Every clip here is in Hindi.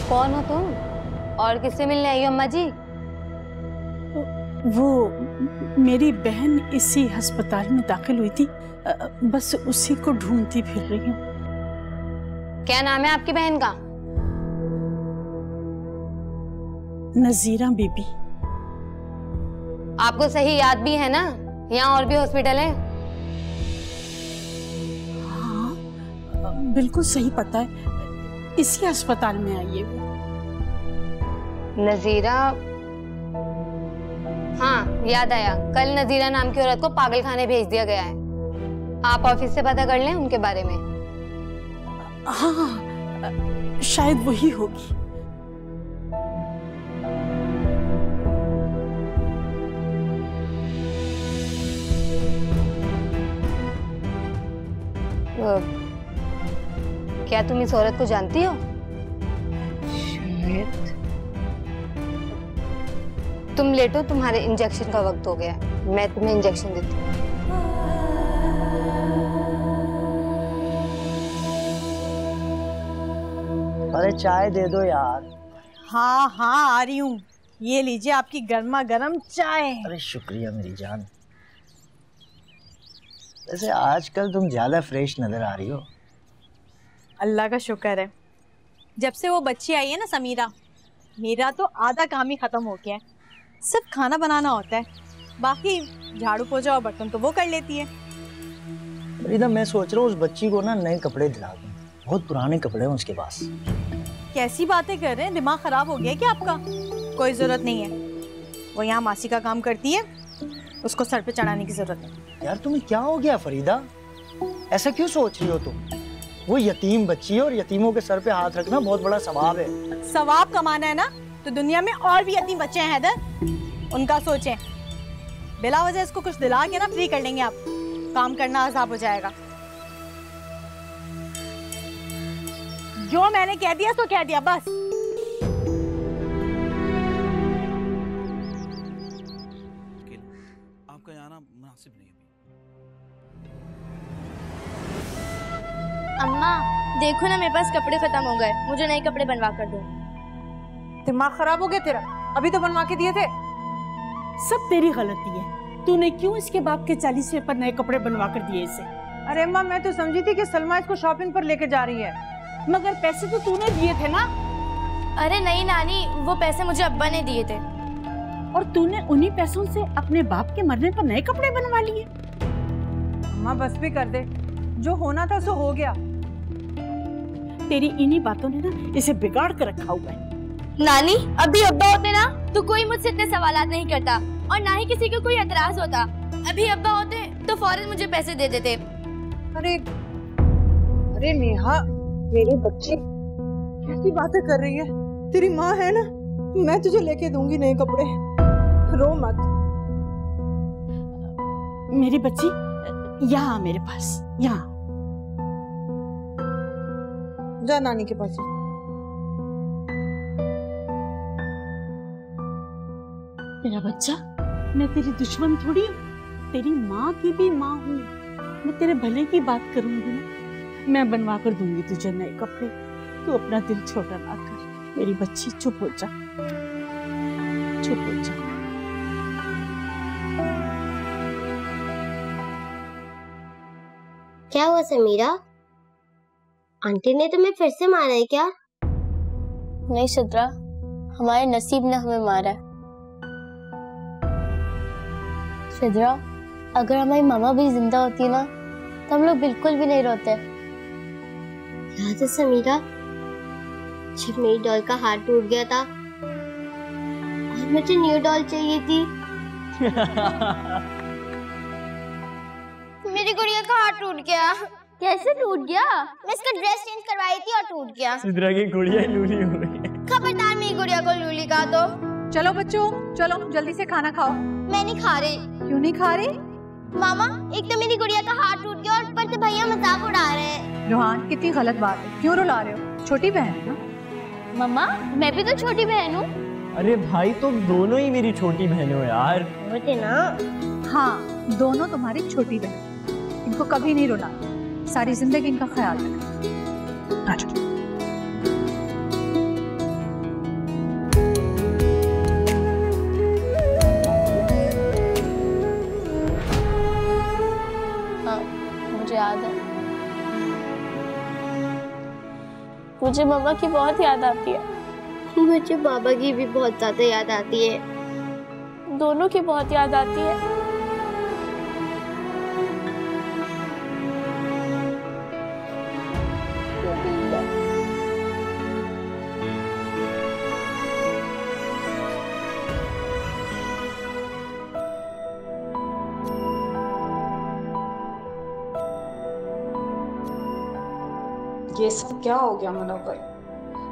कौन हो तुम और किससे मिलने आई हो अम्मा जी? वो मेरी बहन इसी अस्पताल में दाखिल हुई थी, बस उसी को ढूंढती फिर रही हूँ। क्या नाम है आपकी बहन का? नजीरा बीबी। आपको सही याद भी है ना, यहाँ और भी हॉस्पिटल है? हाँ बिल्कुल सही पता है, इसी अस्पताल में आई है वो। नजीरा, हाँ याद आया, कल नजीरा नाम की औरत को पागल खाने भेज दिया गया है। आप ऑफिस से पता कर लें उनके बारे में। हाँ शायद वही होगी। क्या तुम इस औरत को जानती हो? शायद। तुम लेटो, तुम्हारे इंजेक्शन का वक्त हो गया, मैं तुम्हें इंजेक्शन देती हूँ। अरे चाय दे दो यार। हाँ हाँ आ रही हूँ, ये लीजिए आपकी गर्मा गर्म चाय। अरे शुक्रिया मेरी जान। वैसे आजकल तुम ज्यादा फ्रेश नजर आ रही हो। अल्लाह का शुक्र है, जब से वो बच्ची आई है ना समीरा, मेरा तो आधा काम ही खत्म हो गया है। सिर्फ खाना बनाना होता है, बाकी झाड़ू पोछा और बर्तन तो वो कर लेती है। फरीदा मैं सोच रहा हूँ उस बच्ची को ना नए कपड़े दिला दूं, बहुत पुराने कपड़े हैं उसके पास। कैसी बातें कर रहे हैं, दिमाग खराब हो गया क्या आपका? कोई जरूरत नहीं है, वो यहाँ मासी का काम करती है, उसको सर पे चढ़ाने की जरूरत है। यार तुम्हें क्या हो गया फरीदा, ऐसा क्यों सोच रही हो तुम? वो यतीम बच्ची है और यतीमों के सर पे हाथ रखना बहुत बड़ा सवाब है। सवाब कमाना है ना तो दुनिया में और भी यतीम बच्चे हैं हैदर, उनका सोचें। बिला वजह इसको कुछ दिला के ना फ्री कर लेंगे आप, काम करना आसाब हो जाएगा। जो मैंने कह दिया तो कह दिया बस। आपका यहाँ आना मुनासिब नहीं है। अम्मा देखो ना, मेरे पास कपड़े खत्म हो गए, मुझे नए कपड़े बनवा कर दो। दिमाग खराब हो गया तेरा, अभी तो बनवा के दिए थे। सब तेरी गलती है, तूने क्यों इसके बाप के 40वें पर नए कपड़े बनवा कर दिए इसे? अरे अम्मा मैं तो समझी थी कि सलमा इसको शॉपिंग पर लेकर जा रही है। मगर पैसे तो तूने दिए थे ना। अरे नहीं नानी, वो पैसे मुझे अब्बा ने दिए थे। और तूने उन्हीं पैसों से अपने बाप के मरने पर नए कपड़े बनवा लिए। अम्मा बस भी कर दे, जो होना था सो हो गया। तेरी इन्हीं बातों ने ना इसे बिगाड़ कर रखा हुआ है। नानी अभी अब्बा होते ना तो कोई मुझसे इतने सवालात नहीं करता और ना ही किसी को कोई एतराज होता। अभी अब्बा होते तो फौरन मुझे पैसे दे देते। अरे नेहा मेरी बच्ची कैसी बातें कर रही है, तेरी माँ है ना, मैं तुझे लेके दूंगी नए कपड़े, रो मत। मेरी बच्ची यहाँ मेरे पास, यहाँ जा नानी के पास। मेरा बच्चा, मैं तेरी दुश्मन थोड़ी हूँ, तेरी माँ की भी माँ हूँ। मैं तेरे भले की बात करूंगी ना, मैं बनवा कर दूंगी तुझे नए कपड़े। तू अपना दिल छोटा ना कर मेरी बच्ची, चुप हो जा, चुप हो जा। क्या हुआ समीरा, आंटी ने तुम्हें फिर से मारा है क्या? नहीं सिद्रा, हमारे नसीब ने हमें मारा है। सिद्रा, अगर हमारी मामा भी जिंदा होती ना तो हम लोग बिल्कुल भी नहीं रोते। याद है समीरा, जब मेरी डॉल का हाथ टूट गया था और मुझे न्यू डॉल चाहिए थी। मेरी गुड़िया का हाथ टूट गया। कैसे टूट गया? मैं इसका ड्रेस चेंज करवाई थी और टूट गया। सिद्रा की गुड़िया लूली हो गई। खबरदार मेरी गुड़िया को लूली कहा तो। चलो बच्चों चलो जल्दी से खाना खाओ। मैं नहीं खा रही। क्यों नहीं खा रही? मामा एक तो मेरी गुड़िया का हाथ टूट गया और ऊपर से भैया मजाक उड़ा रहे हैं। रोहान कितनी गलत बात है, क्यों रुला रहे हो? छोटी बहन है ना। मम्मा मैं भी तो छोटी बहन हूँ। अरे भाई तुम दोनों ही मेरी छोटी बहन हो यार। होते ना। हाँ दोनों तुम्हारी छोटी बहन, इनको कभी नहीं रुला, सारी जिंदगी इनका ख्याल रखना। मुझे मम्मा की बहुत याद आती है। मुझे बाबा की भी बहुत ज्यादा याद आती है। दोनों की बहुत याद आती है। ये सब क्या हो गया मुनव्वर?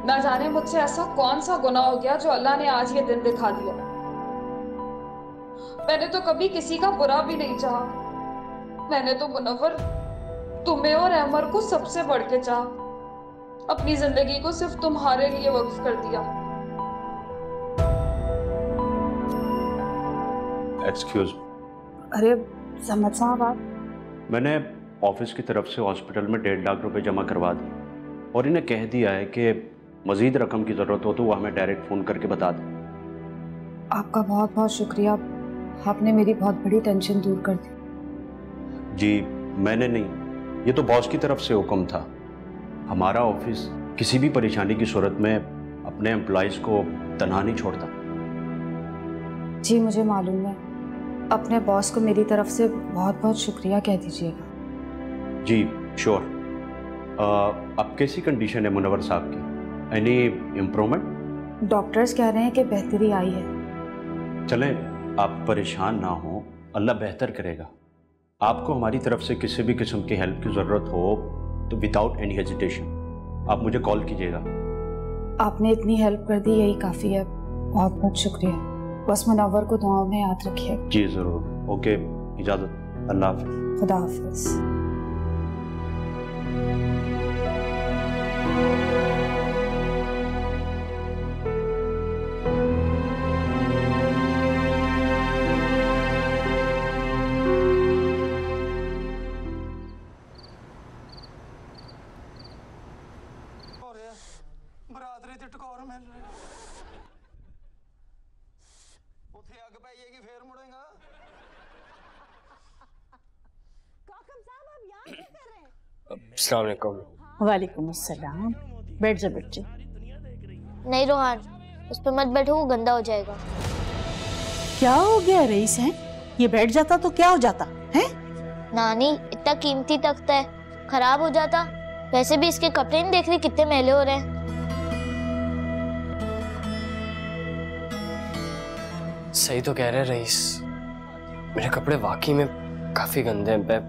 ना जाने मुझसे ऐसा कौन सा गुनाह हो गया जो अल्लाह ने आज ये दिन दिखा दिया। मैंने तो कभी किसी का बुरा भी नहीं चाहा। मैंने तो मुनव्वर तुम्हें और अमर को सबसे बढ़ के चाहा। अपनी जिंदगी को सिर्फ तुम्हारे लिए वक्फ कर दिया। एक्सक्यूज। अरे समझ साहब आप, मैंने ऑफिस की तरफ से हॉस्पिटल में 1.5 लाख रुपए जमा करवा दिए और इन्हें कह दिया है कि मजीद रकम की ज़रूरत हो तो वो हमें डायरेक्ट फ़ोन करके बता दें। आपका बहुत बहुत शुक्रिया, आपने मेरी बहुत बड़ी टेंशन दूर कर दी। जी मैंने नहीं, ये तो बॉस की तरफ से हुक्म था। हमारा ऑफिस किसी भी परेशानी की सूरत में अपने एम्प्लॉयज़ को तनहा नहीं छोड़ता। जी मुझे मालूम है, अपने बॉस को मेरी तरफ से बहुत बहुत शुक्रिया कह दीजिएगा। जी श्योर। अब कैसी कंडीशन है मुनव्वर साहब की? Any improvement? डॉक्टर्स कह रहे हैं कि बेहतरी आई है। चलें, आप परेशान ना हो, अल्लाह बेहतर करेगा। आपको हमारी तरफ से किसी भी किस्म की हेल्प की ज़रूरत हो तो विदाउट एनी हेजिटेशन आप मुझे कॉल कीजिएगा। आपने इतनी हेल्प कर दी, यही काफ़ी है। बहुत बहुत शुक्रिया। बस मुनव्वर को दुआओं में याद रखिए। जी ज़रूर। ओके, इजाज़त। अल्लाह हाफ़िज़। खुदा हाफिज़। ਬਰਾਦਰੀ ਤੇ ਟਕੋਰ ਮਿਲ ਰਿਹਾ ਉੱਥੇ ਅੱਗ ਪਈਏਗੀ ਫੇਰ ਮੁੜੇਗਾ। काकम साहब आप यहाँ क्या कर रहे हैं? अस्सलाम वालेकुम। वालेकुम अस्सलाम। बैठ जा बच्चे। नहीं रोहान, उस पर मत बैठो, वो गंदा हो जाएगा। क्या हो गया रईस है? ये बैठ जाता तो क्या हो जाता है? नानी, इतना कीमती तख्ता है, खराब हो जाता। वैसे भी इसके कपड़े नहीं देख रही कितने मैले हो रहे हैं। सही तो कह रहे रईस, मेरे कपड़े वाकई में काफी गंदे हैं।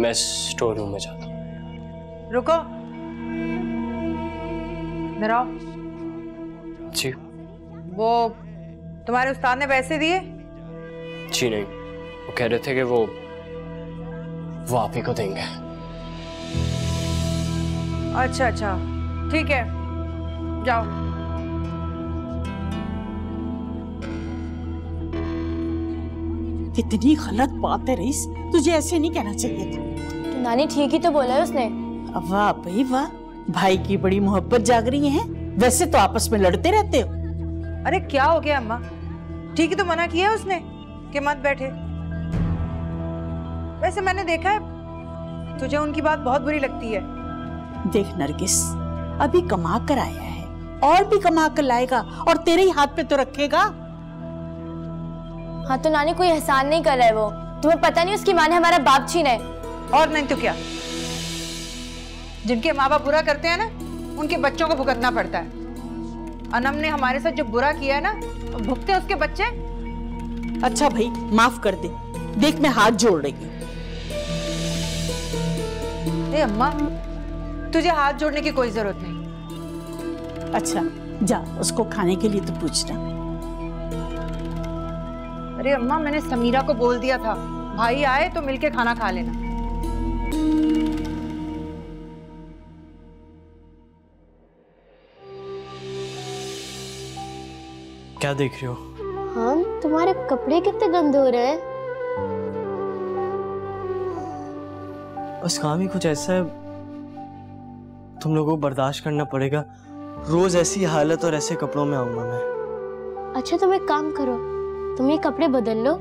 मैं स्टोर रूम में जाता हूँ। रुको, इधर आओ। जी। वो तुम्हारे उस्ताद ने पैसे दिए? जी नहीं, वो कह रहे थे कि वो आप ही को देंगे। अच्छा अच्छा, ठीक है, जाओ। कितनी गलत बात है रईस, तुझे ऐसे नहीं कहना चाहिए था। तो नानी ठीक ही तो बोला है उसने। वाह भाई वाह, भाई की बड़ी मोहब्बत जाग रही है। वैसे तो आपस में लड़ते रहते हो। अरे क्या हो गया अम्मा? ठीक ही तो मना किया उसने कि मत बैठे। वैसे मैंने देखा है तुझे उनकी बात बहुत बुरी लगती है। देख नरगिस, अभी कमा कर आया है और भी कमा कर लाएगा और तेरे ही हाथ पे तो रखेगा। हाँ तो नानी, कोई एहसान नहीं कर रहा है वो। तुम्हें पता नहीं उसकी माँ ने हमारा बाप छीना है। और नहीं तो क्या, जिनके माँ बाप बुरा करते हैं ना, उनके बच्चों को भुगतना पड़ता है। अनम ने हमारे साथ जो बुरा किया है ना, तो भुगते उसके बच्चे। अच्छा भाई माफ कर दे, देख मैं हाथ जोड़ रही हूँ। अम्मा, तुझे हाथ जोड़ने की कोई जरूरत नहीं। अच्छा जा, उसको खाने के लिए तो पूछना। अरे अम्मा, मैंने समीरा को बोल दिया था, भाई आए तो मिलके खाना खा लेना। क्या देख रहे हो? हाँ, तुम्हारे कपड़े कितने गंदे हो रहे हैं। बस काम ही कुछ ऐसा है, तुम लोगों को बर्दाश्त करना पड़ेगा। रोज ऐसी हालत और ऐसे कपड़ों में आऊंगा मैं। अच्छा तुम एक काम करो, तुम ये कपड़े बदल लो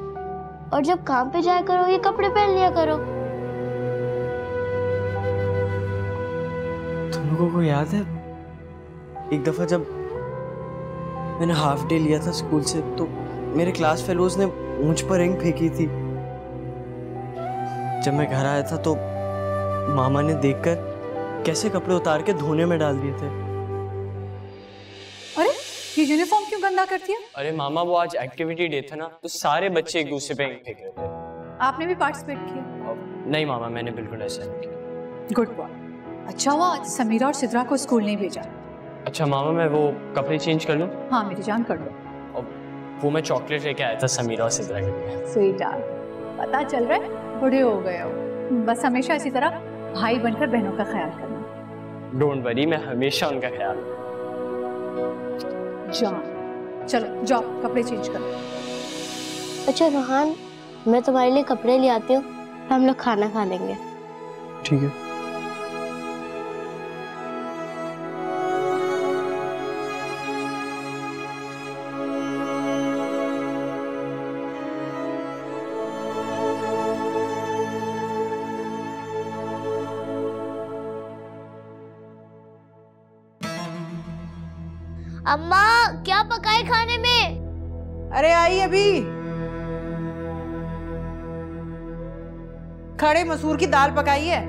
और जब काम पे जाया करो ये कपड़े पहन लिया करो। तुम लोग लोगों को याद है एक दफा जब मैंने हाफ डे लिया था स्कूल से तो मेरे क्लास फेलोज ने मुझ पर रिंग फेंकी थी। जब मैं घर आया था तो मामा ने देखकर कैसे कपड़े उतार के धोने में डाल दिए थे। अरे ये यूनिफॉर्म क्यों गंदा कर दिया? अरे मामा वो आज एक्टिविटी डे था ना तो सारे बच्चे एक दूसरे पे रिंग फेंक रहे थे। आपने भी पार्टिसिपेट किया? नहीं मामा मैंने बिल्कुल ऐसा नहीं किया। Good boy. अच्छा हुआ आज समीरा और सिद्रा को स्कूल नहीं भेजा। अच्छा मामा मैं वो कपड़े चेंज कर लूं? हाँ मेरी जान कर लो। वो मैं चॉकलेट लेके आया था समीरा और सिद्रा के लिए। स्वीट यार, पता चल रहा है बड़े हो गए हो। बस हमेशा इसी तरह भाई बनकर बहनों का ख्याल करना। डोंट वरी मैं हमेशा उनका ख्याल। जान चलो जाओ कपड़े चेंज करो। अच्छा रोहान, मैं तुम्हारे लिए कपड़े ले आती हूँ, हम लोग खाना खा लेंगे। ठीक है। अम्मा क्या पकाए खाने में? अरे आई अभी। खड़े मसूर की दाल पकाई है।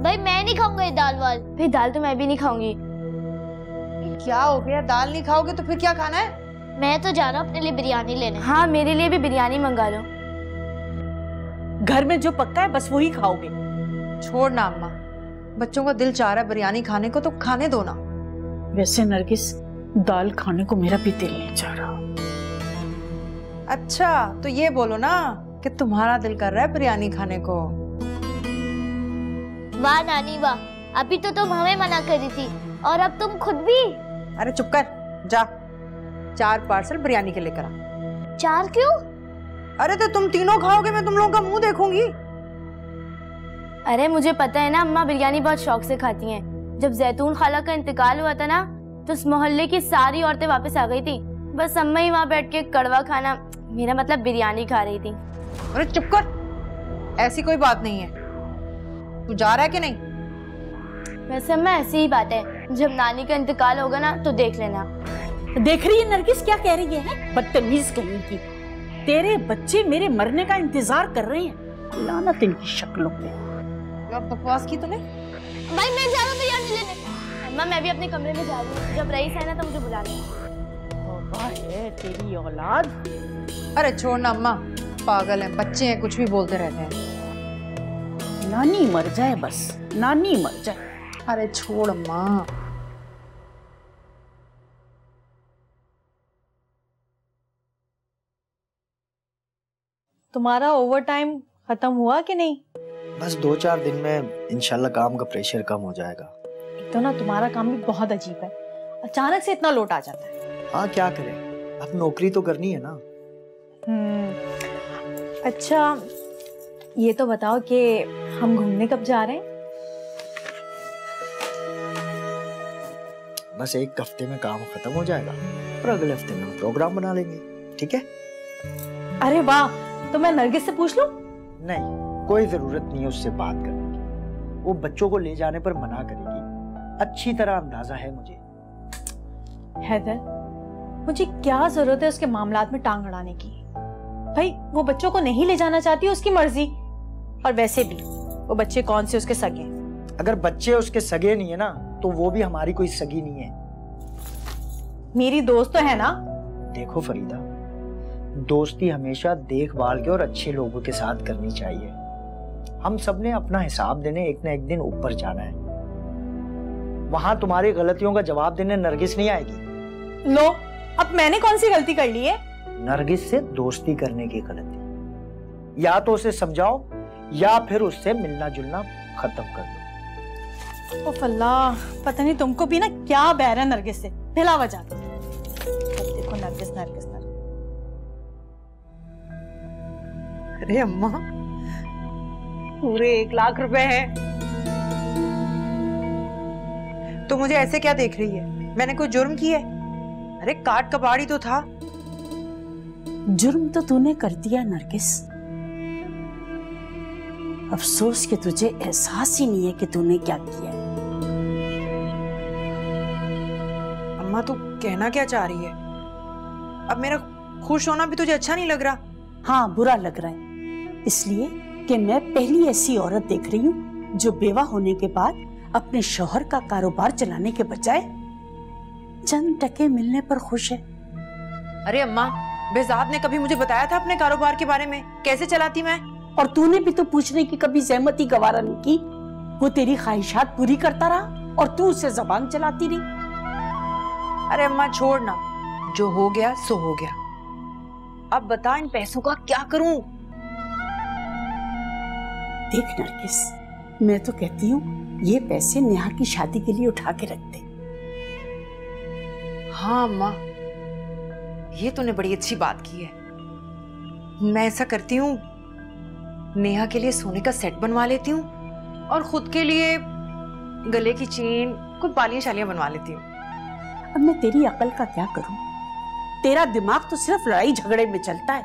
भाई मैं नहीं खाऊंगा ये दाल वाल। भाई दाल तो मैं भी नहीं खाऊंगी। क्या हो गया, दाल नहीं खाओगे तो फिर क्या खाना है? मैं तो जा रहा हूँ अपने लिए बिरयानी लेने। हाँ मेरे लिए भी बिरयानी मंगा लो। घर में जो पक्का है बस वही खाओगे। छोड़ ना अम्मा, बच्चों का दिल चाह रहा है बिरयानी खाने को तो खाने दो ना। वैसे नरगिस दाल खाने को मेरा भी दिल नहीं चाह रहा। अच्छा तो ये बोलो ना कि तुम्हारा दिल कर रहा है बिरयानी खाने को। वाह नानी वाह, अभी तो तुम हमें मना कर रही थी और अब तुम खुद भी। अरे चुप कर, जा 4 पार्सल बिरयानी के लेकर आ। 4 क्यों? अरे तो तुम तीनों खाओगे, मैं तुम लोगों का मुंह देखूंगी। अरे मुझे पता है ना, अम्मा बिरयानी बहुत शौक से खाती हैं। जब जैतून खाला का इंतकाल हुआ था ना तो उस मोहल्ले की सारी औरतें वापस आ गई थी। बस अम्मा ही वहाँ बैठ के कड़वा खाना, मेरा मतलब बिरयानी खा रही थी। अरे चुप कर, ऐसी कोई बात नहीं है। तू जा रहा है कि नहीं? वैसे अम्मा ऐसी ही बात है, जब नानी का इंतकाल होगा ना तो देख लेना। देख रही है नरगिस क्या कह रही है? बदतमीज कहीं की। तेरे बच्चे मेरे मरने का इंतजार कर रहे हैं, लानत इनकी शक्लों पे। क्या बकवास की तूने? भाई मैं जा रहा हूँ बिरयानी लेने। अम्मा मैं भी अपने कमरे में जा रही हूँ, जब रईस है ना तो मुझे बुला लेना। है तेरी औलाद। अरे छोड़ ना अम्मा, पागल है, बच्चे हैं कुछ भी बोलते रहते हैं। नानी मर जाए बस, नानी मर जाए। अरे छोड़ अम्मा। तुम्हारा ओवर टाइम खत्म हुआ कि नहीं? बस 2-4 दिन में इंशाल्लाह काम का प्रेशर कम हो जाएगा। एक तो ना तुम्हारा काम भी बहुत अजीब है, अचानक से इतना लोट आ जाता है। हाँ क्या करें, अब नौकरी तो करनी है ना। अच्छा ये तो बताओ कि हम घूमने कब जा रहे हैं? बस 1 हफ्ते में काम खत्म हो जाएगा और अगले हफ्ते में हम प्रोग्राम बना लेंगे, ठीक है? अरे वाह, तो मैं नरगिस से पूछ लूं? नहीं, कोई जरूरत नहीं है उससे बात करने की। वो बच्चों को ले जाने पर मना करेगी, अच्छी तरह अंदाजा है मुझे। हैदर, मुझे क्या जरूरत है उसके मामलात में टांग अड़ाने की? भाई वो बच्चों को नहीं ले जाना चाहती, उसकी मर्जी। और वैसे भी वो बच्चे कौन से उसके सगे? अगर बच्चे उसके सगे नहीं है ना तो वो भी हमारी कोई सगी नहीं है। मेरी दोस्त तो है ना। देखो फरीदा, दोस्ती हमेशा देखभाल के और अच्छे लोगों के साथ करनी चाहिए। हम सब ने अपना हिसाब देने एक न एक दिन ऊपर जाना है। वहां तुम्हारी गलतियों का जवाब देने नरगिस नहीं आएगी। लो, अब मैंने कौन सी गलती कर ली है? नरगिस से दोस्ती करने की गलती। या तो उसे समझाओ या फिर उससे मिलना जुलना खत्म कर दो। ओह अल्लाह, पता नहीं तुमको भी ना क्या बैर है नरगिस से। फिला वजह देखो नरगिस नरगिस नरगिस। अरे अम्मा, पूरे 1 लाख रुपए हैं। तो मुझे ऐसे क्या देख रही है? मैंने कोई जुर्म किया है? अरे काट कबाड़ी तो था। जुर्म तो तूने कर दिया नरगिस, अफसोस कि तुझे एहसास ही नहीं है कि तूने क्या किया है। अम्मा तू कहना क्या चाह रही है? अब मेरा खुश होना भी तुझे अच्छा नहीं लग रहा? हाँ, बुरा लग रहा है, इसलिए कि मैं पहली ऐसी औरत देख रही हूँ जो बेवा होने के बाद अपने शौहर का कारोबार चलाने के बजाय चंद टके मिलने पर खुश है। अरे अम्मा, बेजाद ने कभी मुझे बताया था अपने कारोबार के बारे में, कैसे चलाती मैं? और तूने भी तो पूछने की कभी सहमति गवारा नहीं की। वो तेरी ख्वाहिशात पूरी करता रहा और तू उससे जबान चलाती रही। अरे अम्मा छोड़ ना, जो हो गया सो हो गया। अब बता इन पैसों का क्या करूं? देख नरगिस, मैं तो कहती हूँ ये पैसे नेहा की शादी के लिए उठा के रख दे। हाँ अम्मा, ये तूने बड़ी अच्छी बात की है। मैं ऐसा करती हूँ, नेहा के लिए सोने का सेट बनवा लेती हूँ और खुद के लिए गले की चेन, कुछ बालियां शालियां बनवा लेती हूँ। अब मैं तेरी अकल का क्या करूं? तेरा दिमाग तो सिर्फ लड़ाई झगड़े में चलता है,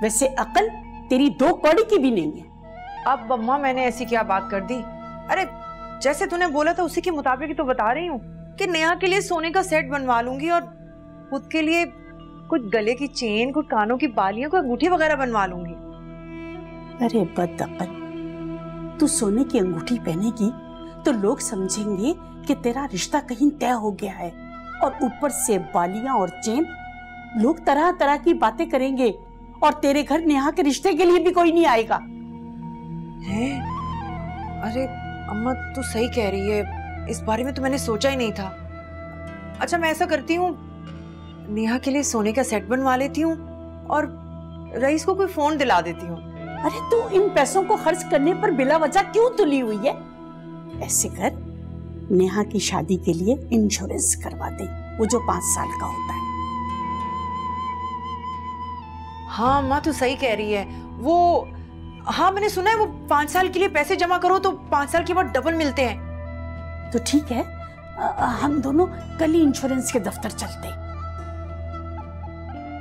वैसे अकल तेरी 2 कौड़ी की भी नहीं है। अब अम्मा मैंने ऐसी क्या बात कर दी? अरे जैसे तूने बोला था उसी के मुताबिक तो बता रही हूँ कि नेहा के लिए सोने का सेट बनवा लूंगी और खुद के लिए कुछ गले की चेन, कुछ कानों की बालियां, कोई अंगूठी वगैरह बनवा लूंगी। अरे बदअकल, तू सोने की अंगूठी पहनेगी तो लोग समझेंगे कि तेरा रिश्ता कहीं तय हो गया है, और ऊपर से बालियां और चेन, लोग तरह तरह की बातें करेंगे और तेरे घर नेहा के रिश्ते के लिए भी कोई नहीं आएगा। है? अरे अम्मा तू सही कह रही है, इस बारे में तो मैंने सोचा ही नहीं था। अच्छा मैं ऐसा करती हूँ, नेहा के लिए सोने का सेट बनवा लेती हूँ और रईस को कोई फोन दिला देती हूँ। अरे तू इन पैसों को खर्च करने पर बिला वजह क्यों तुली हुई है? ऐसे कर, नेहा की शादी के लिए इंश्योरेंस करवा दे, वो जो 5 साल का होता है। हाँ माँ तू सही कह रही है। वो हाँ मैंने सुना है वो 5 साल के लिए पैसे जमा करो तो 5 साल के बाद डबल मिलते हैं। तो ठीक है, हम दोनों कल ही इंश्योरेंस के दफ्तर चलते हैं।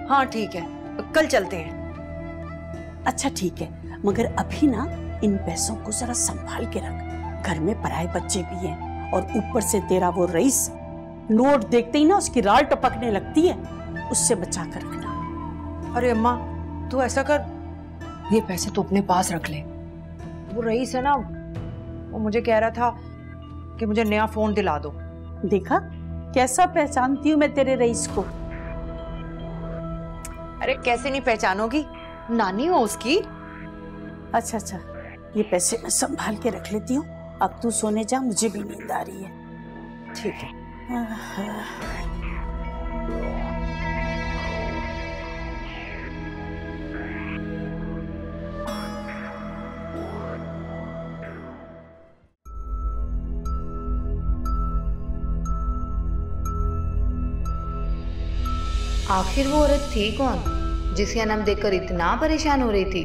हाँ ठीक है, कल चलते हैं। अच्छा ठीक है, मगर अभी ना इन पैसों को जरा संभाल के रख, घर में पराए बच्चे भी हैं, और ऊपर से तेरा वो रईस नोट देखते ही ना उसकी राल टपकने लगती है, उससे बचा कर रखना। अरे अम्मा तू ऐसा कर, ये पैसे तो अपने पास रख ले। वो रईस है ना, वो मुझे कह रहा था कि मुझे नया फोन दिला दो। देखा कैसा पहचानती हूँ मैं तेरे रईस को। अरे कैसे नहीं पहचानोगी, नानी हो उसकी। अच्छा अच्छा, ये पैसे मैं संभाल के रख लेती हूँ, अब तू सोने जा, मुझे भी नींद आ रही है। ठीक है। आखिर वो औरत थी कौन जिसे अनम देखकर इतना परेशान हो रही थी?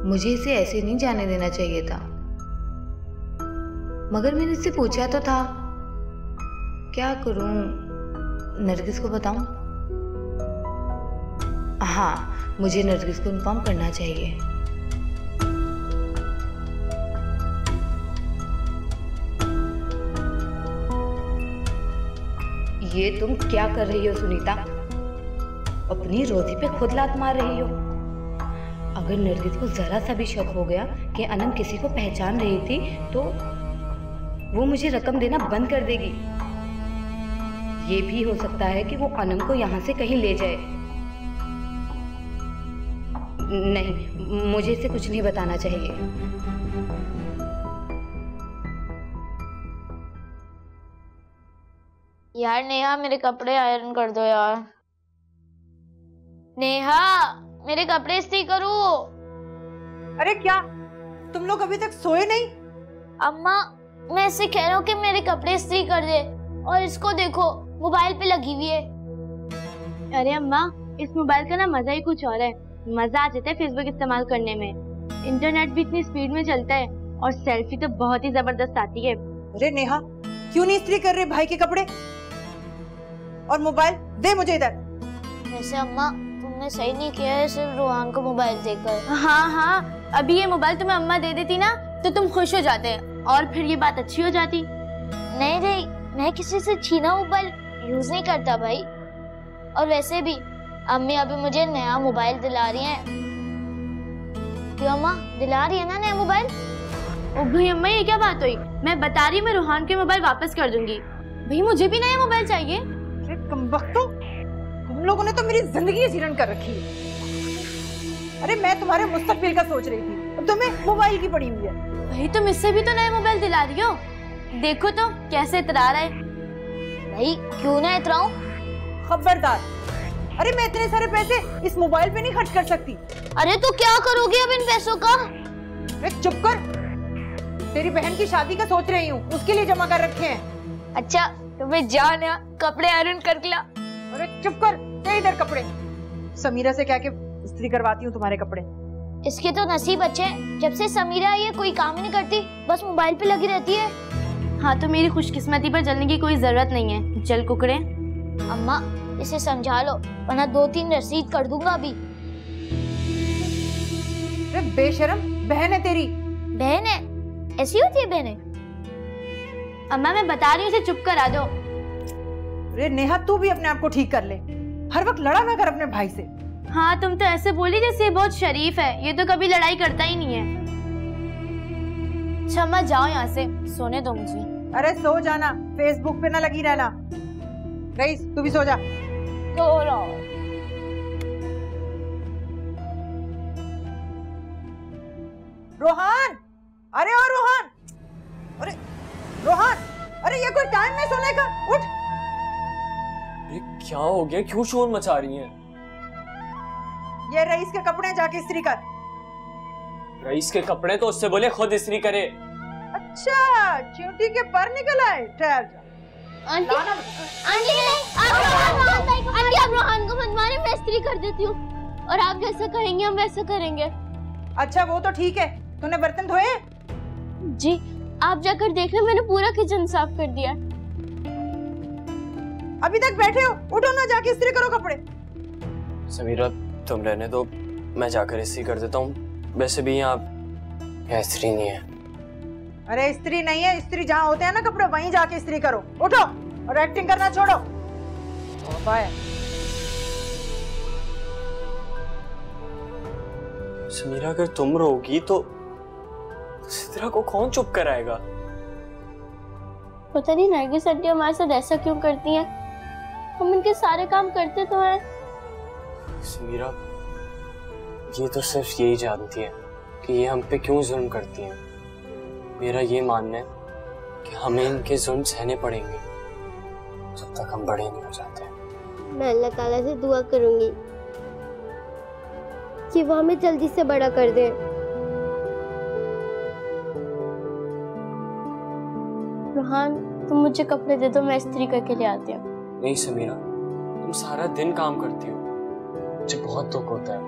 मुझे इसे ऐसे नहीं जाने देना चाहिए था, मगर मैंने इससे पूछा तो था। क्या करूं? नरगिस को बताऊं? हाँ, मुझे नरगिस को इन्फॉर्म करना चाहिए। ये तुम क्या कर रही हो सुनीता? अपनी रोजी पे खुद लात मार रही हो। अगर नरगिस को जरा सा भी शक हो गया कि अनम किसी को पहचान रही थी तो वो मुझे रकम देना बंद कर देगी। ये भी हो सकता है कि वो अनम को यहाँ से कहीं ले जाए। नहीं, मुझे इसे कुछ नहीं बताना चाहिए। यार नेहा, मेरे कपड़े आयरन कर दो यार। नेहा, मेरे कपड़े इस्त्री करो। अरे क्या तुम लोग अभी तक सोए नहीं? अम्मा, मैं इससे कह रहा हूँ कि मेरे कपड़े इस्त्री कर दे, और इसको देखो मोबाइल पे लगी हुई है। अरे अम्मा, इस मोबाइल का ना मजा ही कुछ और है। मजा आ जाता है फेसबुक इस्तेमाल करने में। इंटरनेट भी इतनी स्पीड में चलता है और सेल्फी तो बहुत ही जबरदस्त आती है। अरे नेहा, क्यों नहीं इस्त्री कर रहे भाई के कपड़े? और मोबाइल दे मुझे इधर। वैसे अम्मा, तुमने सही नहीं किया है सिर्फ रोहान को मोबाइल देकर। हाँ हाँ, अभी ये मोबाइल तुम्हें अम्मा दे देती ना तो तुम खुश हो जाते और फिर ये बात अच्छी हो जाती। नहीं नहीं, मैं किसी से छीना मोबाइल यूज नहीं करता भाई। और वैसे भी अम्मी अभी मुझे नया मोबाइल दिला रही हैं। क्यों अम्मा, दिला रही है ना नया मोबाइल? ओ भाई अम्मा, ये क्या बात हुई? मैं बता रही हूँ मैं रोहान के मोबाइल वापस कर दूंगी। भाई मुझे भी नया मोबाइल चाहिए। अरे कमबख्तों, तुम लोगों ने तो मेरी जिंदगी जीरण कर रखी है। अरे मैं तुम्हारे मुस्तकबिल का सोच रही थी, अब तुम्हें मोबाइल की पड़ी हुई है। भाई तुम इससे भी तो नया मोबाइल दिला रही हो। देखो तो कैसे इतरा रहा है। भाई क्यों ना इतराऊं? खबरदार, अरे मैं इतने सारे पैसे इस मोबाइल पे नहीं खर्च कर सकती। अरे तो क्या करोगे अब इन पैसों का? अरे चुप कर, तेरी बहन की शादी का सोच रही हूँ, उसके लिए जमा कर रखे हैं। अच्छा तो मैं जान या कपड़े आयरन कर ला। अरे चुप कर, दे इधर कपड़े। समीरा से कह के इस्त्री करवाती हूँ तुम्हारे कपड़े। इसके तो नसीब अच्छे हैं, जब से समीरा आई है कोई काम ही नहीं करती, बस मोबाइल पे लगी रहती है। हाँ तो मेरी खुशकिस्मती पर जलने की कोई जरूरत नहीं है। जल कुकड़े। अम्मा इसे समझा लो, वरना 2-3 रसीद कर दूंगा अभी। अरे बेशरम, बहन है तेरी। बहन है? ऐसी होती है बहनें? अम्मा मैं बता रही हूँ, इसे चुप करा दो। अरे नेहा, तू भी अपने आप को ठीक कर ले, हर वक्त लड़ा ना कर अपने भाई से। हाँ तुम तो ऐसे बोली जैसे बहुत शरीफ है, ये तो कभी लड़ाई करता ही नहीं है। अच्छा अम्मा जाओ यहाँ से, सोने दो मुझे। अरे सो जाना, फेसबुक पे ना लगी रहना। रईस तू भी सो जा। सो रहा। रोहान, अरे ओ रोहान, अरे रोहान, अरे ये कोई टाइम है सोने का? उठ। अरे क्या हो गया, क्यों शोर मचा रही हैं? ये रईस के कपड़े जाके इस्त्री कर। रईस के कपड़े तो उससे बोले खुद इस्त्री करे। अच्छा, चींटी के पर निकल आए। ठहर जा। आंटी, आंटी आप रोहान को मत मारे, मैं इस्त्री कर देती हूँ। और आप जैसा कहेंगे हम वैसा करेंगे। अच्छा वो तो ठीक है, तूने बर्तन धोए? जी, आप जाकर देख लो, मैंने पूरा किचन साफ कर दिया। अभी तक बैठे हो, उठो ना, जाके इस्त्री करो कपड़े। समीरा तुम रहने दो, मैं जाकर इस्त्री कर देता हूँ। वैसे भी यहाँ इस्त्री नहीं है। अरे इस्त्री नहीं है, इस्त्री जहाँ होते हैं ना कपड़े, वहीं जाके इस्त्री करो। उठो और एक्टिंग करना छोड़ो। बाय। समीरा अगर तुम रहोगी तो सिद्रा को कौन चुप कराएगा? पता नहीं नरगिस आंटी हमारे साथ ऐसा क्यों करती हैं। हम इनके सारे काम करते तो हैं। समीरा ये तो सिर्फ यही जानती है कि ये हम पे क्यों जुल्म करती हैं। मेरा ये मानना है कि हमें इनके जुल्म सहने पड़ेंगे जब तक हम बड़े नहीं हो जाते। मैं अल्लाह ताला से दुआ करूंगी कि वो हमें जल्दी से बड़ा कर दे। रोहान तुम मुझे कपड़े दे दो, मैं इस्त्री करके ले आती हूँ। नहीं समीरा, तुम सारा दिन काम करती हो, मुझे बहुत दुख होता है।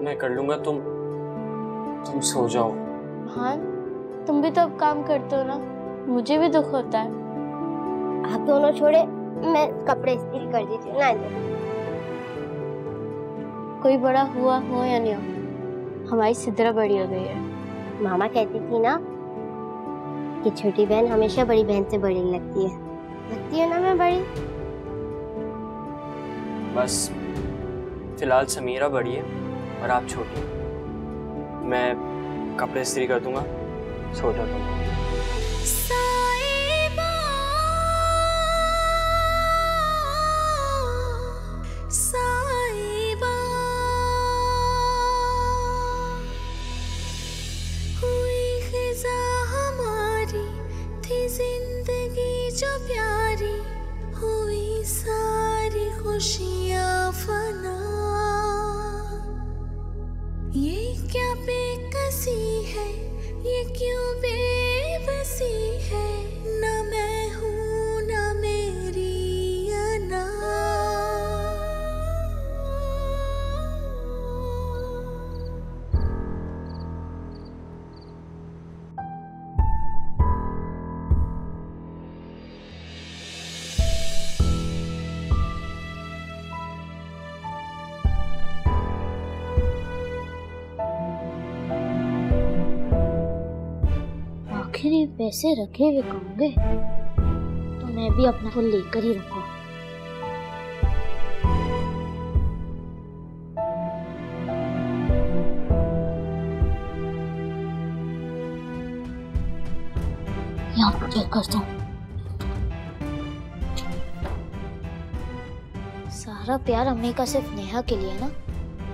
मैं कर लूंगा, तुम सो जाओ। हाँ तुम भी तो अब काम करते हो ना, मुझे भी दुख होता है। आप दोनों छोड़े, मैं कपड़े इस्त्री कर देती हूँ ना। कोई बड़ा हुआ हो या नहीं हो, हमारी सिद्रा बड़ी हो गई है। मामा कहती थी ना कि छोटी बहन हमेशा बड़ी बहन से बड़ी लगती है ना मैं बड़ी। बस फिलहाल समीरा बड़ी है और आप छोटी। मैं कपड़े इस्त्री कर दूंगा, सो जाओ तुम। जो प्यारी हुई सारी खुशियां फना, ये क्या बेकसी है, ये क्यों बेबसी है, ना मैं हूँ ना मेरी अना। आखिर ये पैसे रखे हुए कहोगे? मैं भी अपना फोन लेकर ही रखूं। यहाँ पर चेक करता हूँ। सारा प्यार अम्मी का सिर्फ नेहा के लिए ना,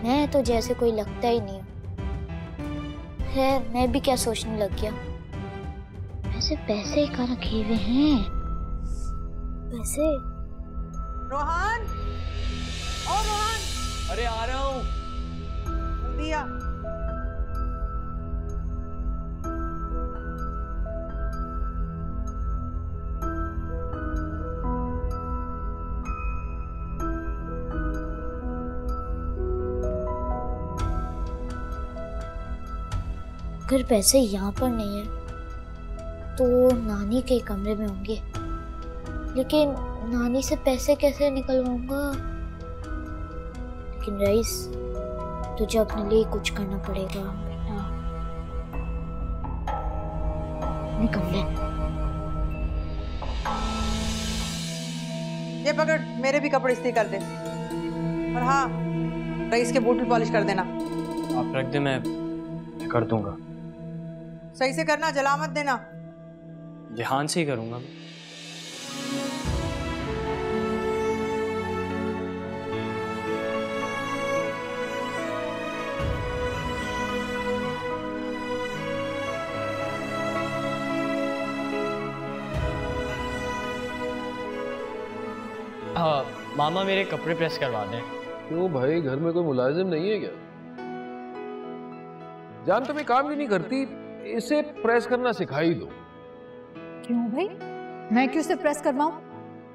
मैं तो जैसे कोई लगता ही नहीं हूँ। खैर मैं भी क्या सोचने लग गया, वैसे पैसे कहाँ रखे हुए हैं? पैसे रोहन, ओ रोहन, अरे आ रहा हूँ। जल्दी आ। अगर पैसे यहाँ पर नहीं है तो नानी के कमरे में होंगे, लेकिन नानी से पैसे कैसे निकलवाऊंगा? लेकिन रईस, तुझे अपने लिए कुछ करना पड़ेगा बेटा। निकल ले। ये पकड़, मेरे भी कपड़े इस्त्री कर दे। और हाँ, रईस के बूट भी पॉलिश कर देना। आप रख दे, मैं कर दूंगा। सही से करना, जला मत देना। ध्यान से ही करूंगा। मामा मेरे कपड़े प्रेस करवा दें। क्यों भाई, घर में कोई मुलाजिम नहीं है क्या? जान तुम्हें काम भी नहीं करती, इसे प्रेस करना सिखा ही दो। क्यों भाई, मैं क्यों से प्रेस करवाऊं?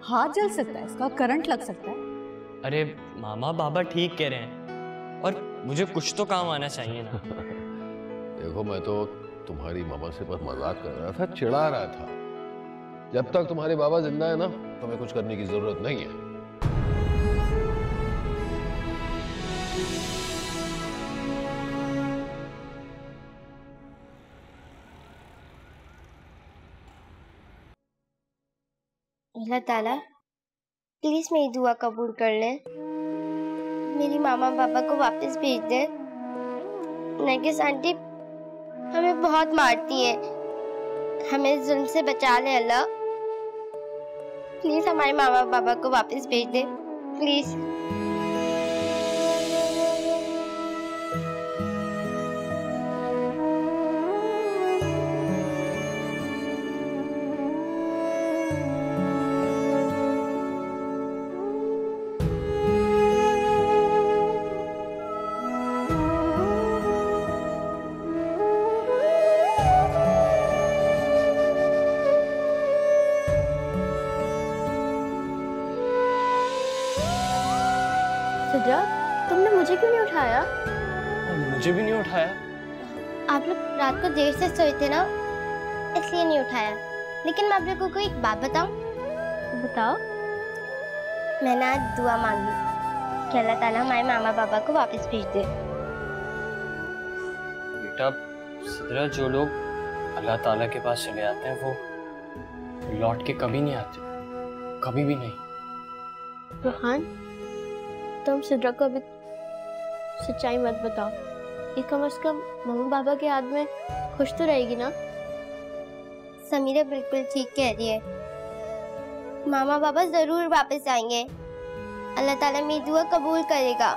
हाथ जल सकता है, इसका करंट लग सकता है। अरे मामा, बाबा ठीक कह रहे हैं और मुझे कुछ तो काम आना चाहिए ना। देखो, मैं तो तुम्हारी मामा से बस मजाक कर रहा था, चिढ़ा रहा था। जब तक तुम्हारे बाबा जिंदा है ना, तुम्हें कुछ करने की जरूरत नहीं है। अल्लाह ताला प्लीज मेरी दुआ कबूल कर ले, मेरी मामा पापा को वापस भेज दे। नरगिस आंटी हमें बहुत मारती है, हमें जुल्म से बचा ले अल्लाह। प्लीज हमारे मामा पापा को वापस भेज दे, प्लीज। सिद्रा, तुमने मुझे क्यों नहीं उठाया? मुझे भी नहीं उठाया। आप लोग रात को देर से सोए थे ना, इसलिए नहीं उठाया। लेकिन मैं आप लोगों को एक बात बताऊं? बताओ। मैंने आज दुआ मांगी कि अल्लाह ताला हमारे मामा पापा को वापस भेज दे। बेटा सिद्रा, जो लोग अल्लाह ताला के पास चले आते हैं वो लौट के कभी नहीं आते, कभी भी नहीं। रोहान, तुम सिद्रा को अभी सच्चाई मत बताओ, ये कम से कम मम्मी पापा के याद में खुश तो रहेगी ना। समीरा बिल्कुल ठीक कह रही है, मामा पापा जरूर वापस आएंगे, अल्लाह ताला मेरी दुआ कबूल करेगा।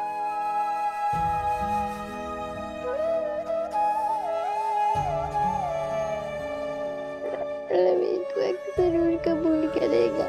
अल्लाह मेरी दुआ जरूर कबूल करेगा।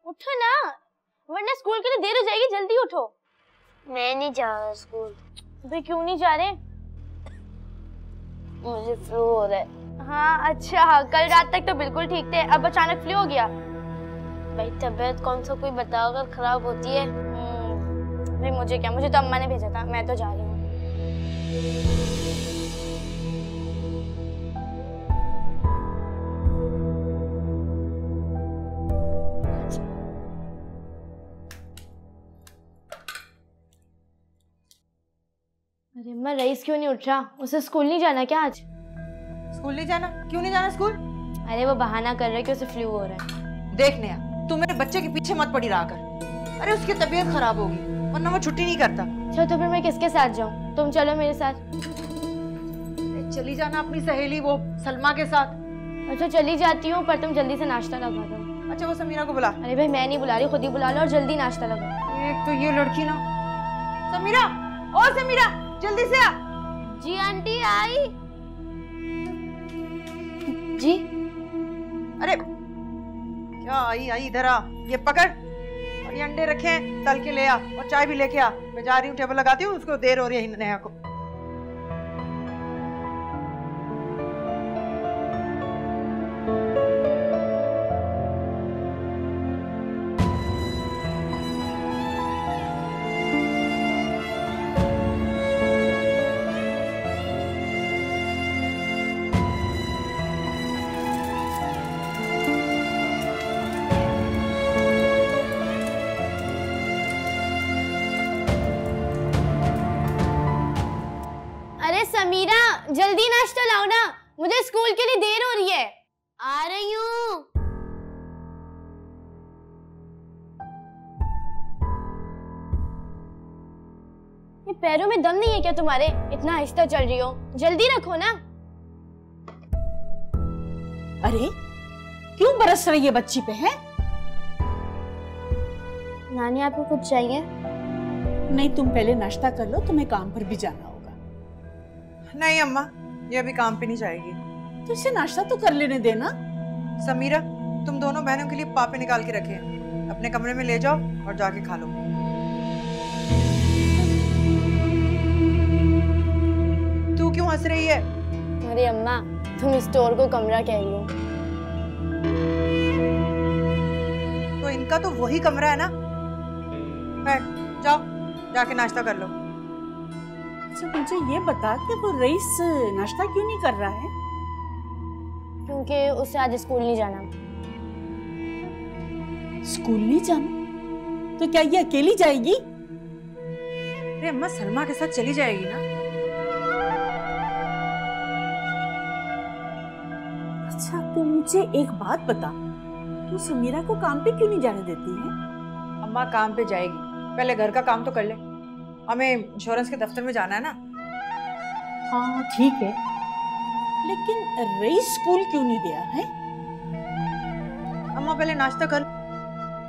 उठो ना, वरना स्कूल के लिए देर हो जाएगी, जल्दी उठो। मैं नहीं जा रहा स्कूल। भाई क्यों नहीं जा रहे? मुझे फ्लू हो रहा है। हाँ अच्छा, कल रात तक तो बिल्कुल ठीक थे, अब अचानक फ्लू हो गया। भाई तबीयत कौन सा कोई बताओ अगर खराब होती है। भाई मुझे क्या, मुझे तो अम्मा ने भेजा था, मैं तो जा रही हूँ। अरे अम्मा, रईस क्यों नहीं उठ रहा? उसे स्कूल नहीं जाना क्या आज? स्कूल नहीं जाना? क्यों नहीं जाना स्कूल? अरे वो बहाना कर रहा है कि उसे फ्लू हो रहा है। देख नेहा, तू मेरे बच्चे के पीछे मत पड़ी रहा कर। अरे उसकी तबीयत खराब होगी, वरना वो छुट्टी नहीं करता। अच्छा तो फिर मैं किसके साथ जाऊँ? तुम चलो मेरे साथ। चली जाना अपनी सहेली वो सलमा के साथ। अच्छा चली जाती हूँ, पर तुम जल्दी से नाश्ता लगा दो। अच्छा वो समीरा को बुला। अरे भाई मैं नहीं बुला रही, खुद ही बुला लो और जल्दी नाश्ता लगा। एक तो ये लड़की ना। समीरा, ओ समीरा, जल्दी से आ। जी आंटी आई। जी? अरे क्या आई आई, इधर आ, ये पकड़ और ये अंडे रखे हैं, तल के ले आ और चाय भी लेके आ। मैं जा रही हूँ, टेबल लगाती हूँ, उसको देर हो रही है नेहा को। समीरा जल्दी नाश्ता लाओ ना, मुझे स्कूल के लिए देर हो रही है। आ रही हूँ। ये पैरों में दम नहीं है क्या तुम्हारे? इतना आहिस्ता चल रही हो, जल्दी रखो ना। अरे क्यों बरस रही है बच्ची पे? है नानी आपको कुछ चाहिए? नहीं, तुम पहले नाश्ता कर लो, तुम्हें काम पर भी जाना होगा। नहीं अम्मा, ये अभी काम पे नहीं जाएगी। तो इसे नाश्ता तो कर लेने देना। समीरा, तुम दोनों बहनों के लिए पापे निकाल के रखे हैं, अपने कमरे में ले जाओ और जाके खा लो। तू क्यों हंस रही है? अरे अम्मा, तुम स्टोर को कमरा कह रही हो। तो इनका तो वही कमरा है ना। बैठ जाओ, जाके नाश्ता कर लो। अच्छा मुझे ये बता कि वो रईस नाश्ता क्यों नहीं कर रहा है? क्योंकि उसे आज स्कूल नहीं जाना। स्कूल नहीं जाना? तो क्या ये अकेली जाएगी? अरे अम्मा, सलमा के साथ चली जाएगी ना। अच्छा तो मुझे एक बात बता, तू समीरा को काम पे क्यों नहीं जाने देती है? अम्मा काम पे जाएगी, पहले घर का काम तो कर ले। हमें इंश्योरेंस के दफ्तर में जाना है ना। हाँ ठीक है, लेकिन रईस स्कूल क्यों नहीं गया है? अम्मा पहले नाश्ता कर,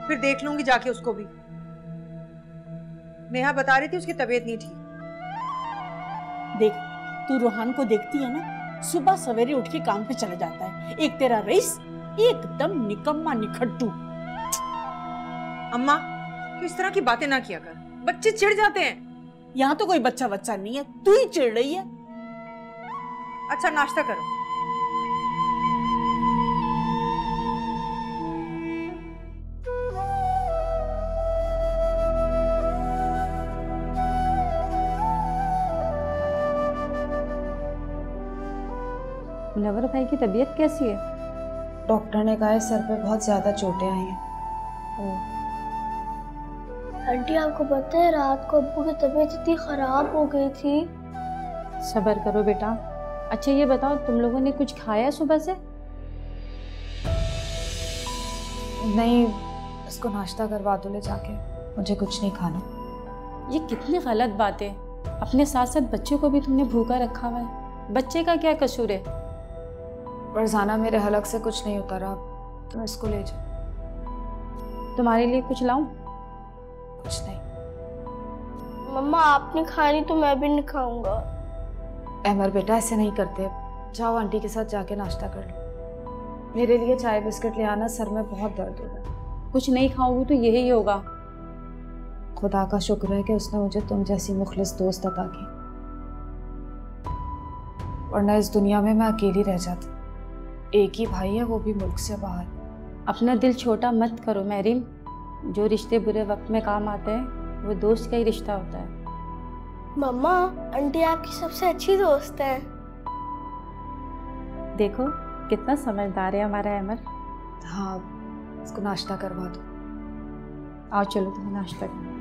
फिर देख लूंगी जाके उसको भी। नेहा बता रही थी उसकी तबीयत नहीं ठीक। देख, तू रोहान को देखती है ना, सुबह सवेरे उठ के काम पे चला जाता है। एक तेरा रईस एकदम निकम्मा निखट्टू। अम्मा तो इस तरह की बातें ना किया कर, बच्चे चिढ़ जाते हैं। यहाँ तो कोई बच्चा बच्चा नहीं है, तू ही चिढ़ रही है। अच्छा नाश्ता करो। मुनव्वर भाई की तबीयत कैसी है? डॉक्टर ने कहा है सर पे बहुत ज्यादा चोटें आई हैं। आंटी आपको पता है रात को अब्बू की तबीयत इतनी खराब हो गई थी। सब्र करो बेटा। अच्छा ये बताओ, तुम लोगों ने कुछ खाया सुबह से? नहीं, इसको नाश्ता करवा दो ले जाके, मुझे कुछ नहीं खाना। ये कितनी गलत बात है, अपने साथ साथ बच्चे को भी तुमने भूखा रखा हुआ है। बच्चे का क्या कसूर है? फरजाना मेरे हलक से कुछ नहीं उतरा, तुम इसको ले जाओ। तुम्हारे लिए कुछ लाऊं? कुछ नहीं। मम्मा आपने खानी तो मैं भी नहीं खाऊंगा। अमर बेटा ऐसे नहीं करते, जाओ आंटी के साथ जाके नाश्ता कर लो। मेरे लिए चाय बिस्किट ले आना, सर में बहुत दर्द हो रहा है। कुछ नहीं खाओगी तो यही होगा। खुदा का शुक्र है कि उसने मुझे तुम जैसी मुखलिस दोस्त अता की, वरना इस दुनिया में मैं अकेली रह जाती। एक ही भाई है, वो भी मुल्क से बाहर। अपना दिल छोटा मत करो मैरीम, जो रिश्ते बुरे वक्त में काम आते हैं वो दोस्त का ही रिश्ता होता है। मम्मा, आंटी आपकी सबसे अच्छी दोस्त है। देखो कितना समझदार है हमारा अमर। हाँ, इसको नाश्ता करवा दो। आओ चलो तुम्हें नाश्ता करो।